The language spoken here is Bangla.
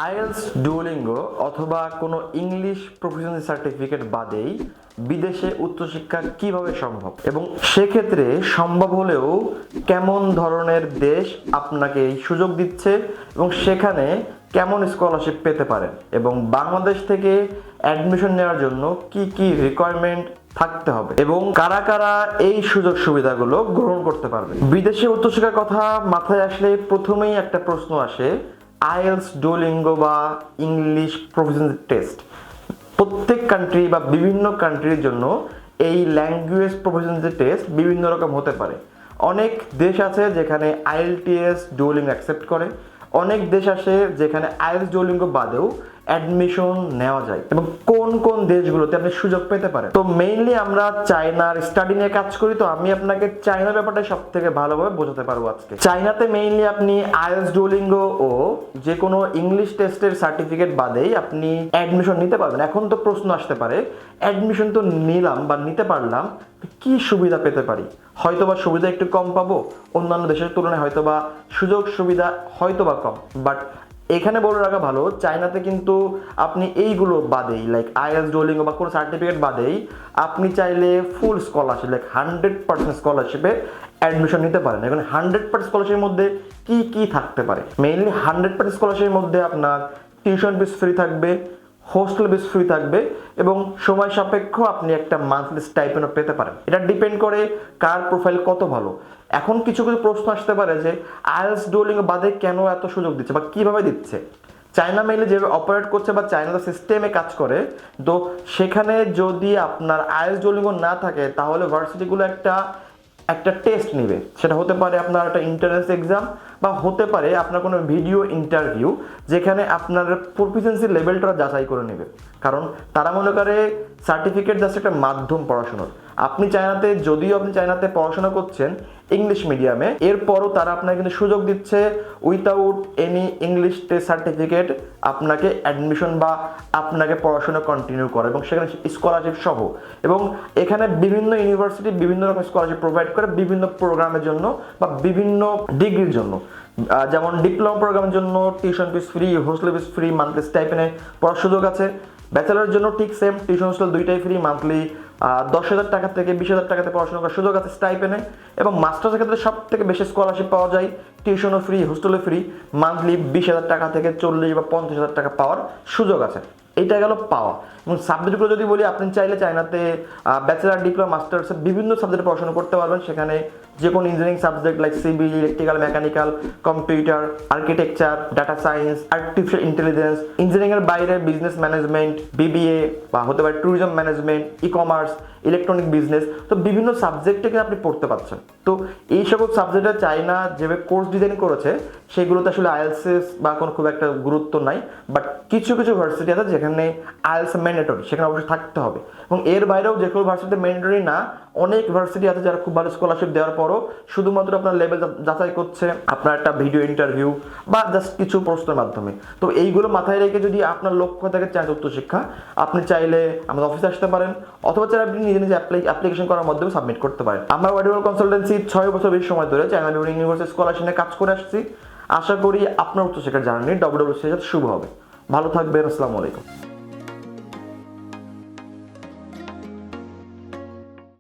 আইএলস ডুওলিঙ্গো অথবা কোনো ইংলিশ প্রফিসিয়েন্সি সার্টিফিকেট বাদেই বিদেশে উচ্চশিক্ষা কিভাবে সম্ভব এবং সেক্ষেত্রে সম্ভব হলেও কেমন ধরনের দেশ আপনাকে এই সুযোগ দিচ্ছে এবং সেখানে কেমন স্কলারশিপ পেতে পারেন এবং বাংলাদেশ থেকে অ্যাডমিশন নেওয়ার জন্য কি কি রিকোয়ারমেন্ট থাকতে হবে এবং কারা কারা এই সুযোগ সুবিধাগুলো গ্রহণ করতে পারবে। বিদেশে উচ্চশিক্ষার কথা মাথায় আসলে প্রথমেই একটা প্রশ্ন আসে, আইএলস ডুওলিঙ্গো বা ইংলিশ প্রফিসিয়েন্সি টেস্ট। প্রত্যেক কান্ট্রি বা বিভিন্ন কান্ট্রির জন্য এই ল্যাঙ্গুয়েজ প্রফিসিয়েন্সি টেস্ট বিভিন্ন রকম হতে পারে। অনেক দেশ আছে যেখানে আইএলটিএস ডুওলিঙ্গো অ্যাকসেপ্ট করে, অনেক দেশ আছে যেখানে আইএলস ডুওলিঙ্গো বাদেও অ্যাডমিশন নেওয়া যায় এবং কোন কোন দেশগুলোতে আপনি সুযোগ পেতে পারেন। তো মেইনলি আমরা চায়নার স্টাডি নিয়ে কাজ করি, তো আমি আপনাকে চায়নার ব্যাপারটা সব থেকে ভালোভাবে বোঝাতে পারবো আজকে। চায়নাতে মেইনলি আপনি আইএলস ডুওলিঙ্গো ও যে কোনো ইংলিশ টেস্টের সার্টিফিকেট বাদেই আপনি অ্যাডমিশন নিতে পারবেন। এখন তো প্রশ্ন আসতে পারে, অ্যাডমিশন তো নিলাম বা নিতে পারলাম, কি সুবিধা পেতে পারি? হয়তোবা সুবিধা একটু কম পাবো, অন্যান্য দেশের তুলনায় হয়তোবা সুযোগ সুবিধা হয়তোবা কম, বাট এখানে বলে রাখা ভালো, চায়নাতে কিন্তু আপনি এইগুলো বাদেই লাইক আইএলস ডুওলিঙ্গো বা কোনো সার্টিফিকেট বাদেই আপনি চাইলে ফুল স্কলারশিপ লাইক 100% স্কলারশিপে অ্যাডমিশন নিতে পারেন। এখানে 100% স্কলারশিপের মধ্যে কি কি থাকতে পারে? মেইনলি 100% স্কলারশিপের মধ্যে আপনার টিউশন ফিস ফ্রি থাকবে, হোস্টেল ফিস ফ্রি থাকবে এবং সময় সাপেক্ষ আপনি একটা মান্থলি স্টাইপেন্ডও পেতে পারেন। এটা ডিপেন্ড করে কার প্রোফাইল কত ভালো। এখন কিছু কিছু প্রশ্ন আসতে পারে যে আইএলস ডুওলিঙ্গো বাদে কেন এত সুযোগ দিচ্ছে বা কিভাবে দিচ্ছে। চায়না মেইনলি যেভাবে অপারেট করছে বা চায়নার সিস্টেমে কাজ করে, তো সেখানে যদি আপনার আইএলস ডুওলিঙ্গো না থাকে তাহলে ভার্সিটিগুলো একটা টেস্ট নেবে। সেটা হতে পারে আপনার একটা এন্ট্রান্স এক্সাম বা হতে পারে আপনার কোনো ভিডিও ইন্টারভিউ, যেখানে আপনার প্রফিসিয়েন্সি লেভেলটা যাচাই করে নেবে। কারণ তারা মনে করে সার্টিফিকেট জাস্ট একটা মাধ্যম পড়াশোনার। আপনি চায়নাতে পড়াশোনা করছেন ইংলিশ মিডিয়ামে, এরপরও তারা আপনাকে কিন্তু সুযোগ দিচ্ছে without any English test certificate আপনাকে অ্যাডমিশন বা আপনাকে পড়াশোনা কন্টিনিউ করে এবং সেখানে স্কলারশিপ সহ। এবং এখানে বিভিন্ন ইউনিভার্সিটি বিভিন্ন রকম স্কলারশিপ প্রোভাইড করে বিভিন্ন প্রোগ্রামের জন্য বা বিভিন্ন ডিগ্রির জন্য। যেমন ডিপ্লোমা প্রোগ্রামের জন্য tuition fees free, hostel fees free, monthly স্টাইপেন্ডে পড়ার সুযোগ আছে। ব্যাচেলারের জন্য ঠিক সেম, টিউশন হোস্টেল দুইটাই ফ্রি, মান্থলি 10,000 টাকা থেকে 20,000 টাকাতে পড়াশোনা করার সুযোগ আছে স্টাইপেনে। এবং মাস্টার্সের ক্ষেত্রে সব থেকে বেশি স্কলারশিপ পাওয়া যায়, টিউশনও ফ্রি, হোস্টেলও ফ্রি, মান্থলি 20,000 টাকা থেকে 40 বা 50,000 টাকা পাওয়ার সুযোগ আছে। এইটা গেল পাওয়া। এবং সাবজেক্টগুলো যদি বলি, আপনি চাইলে চায়নাতে ব্যাচেলার, ডিপ্লোমা, মাস্টার্সে বিভিন্ন সাবজেক্টে পড়াশোনা করতে পারবেন। সেখানে যে কোনো engineering subject like civil, electrical, mechanical, computer, architecture, data science, artificial intelligence, ইঞ্জিনিয়ারিংয়ের বাইরে বিজনেস ম্যানেজমেন্ট, বিবিএ বা হতে পারে tourism management, e commerce, electronic business, তো বিভিন্ন সাবজেক্টে আপনি পড়তে পারছেন। তো এই সকল সাবজেক্টে চায়না যেভাবে কোর্স ডিজাইন করেছে সেগুলোতে আসলে আইএলটিএস বা কোনো খুব একটা গুরুত্ব নাই, বাট কিছু কিছু ভার্সিটি আছে যেখানে আইএলটিএস ম্যান্ডেটরি, সেখানে অবশ্যই থাকতে হবে। এবং এর বাইরেও যে কোনো ভার্সিটিতে ম্যান্ডেটরি না, অনেক ভার্সিটি আছে যারা খুব ভালো স্কলারশিপ দেওয়ার পরও শুধুমাত্র আপনার লেভেল যাচাই করছে আপনার একটা ভিডিও ইন্টারভিউ বা জাস্ট কিছু প্রশ্নের মাধ্যমে। তো এইগুলো মাথায় রেখে যদি আপনার লক্ষ্য থাকে চায় উচ্চশিক্ষা, আপনি চাইলে আমাদের অফিসে আসতে পারেন অথবা চাইলে আপনি নিজে নিজে অ্যাপ্লিকেশন করার মাধ্যমে সাবমিট করতে পারেন। আমরা ওয়াইডওয়াল কনসালটেন্সি 6 বছর বেশি সময় ধরে চায়না বিভিন্ন ইউনিভার্সিটি স্কলারশিপ নিয়ে কাজ করে আসছি। আশা করি আপনার উচ্চশিক্ষার জার্নি WWC এর সাথে শুভ হবে। ভালো থাকবেন। আসসালামু আলাইকুম।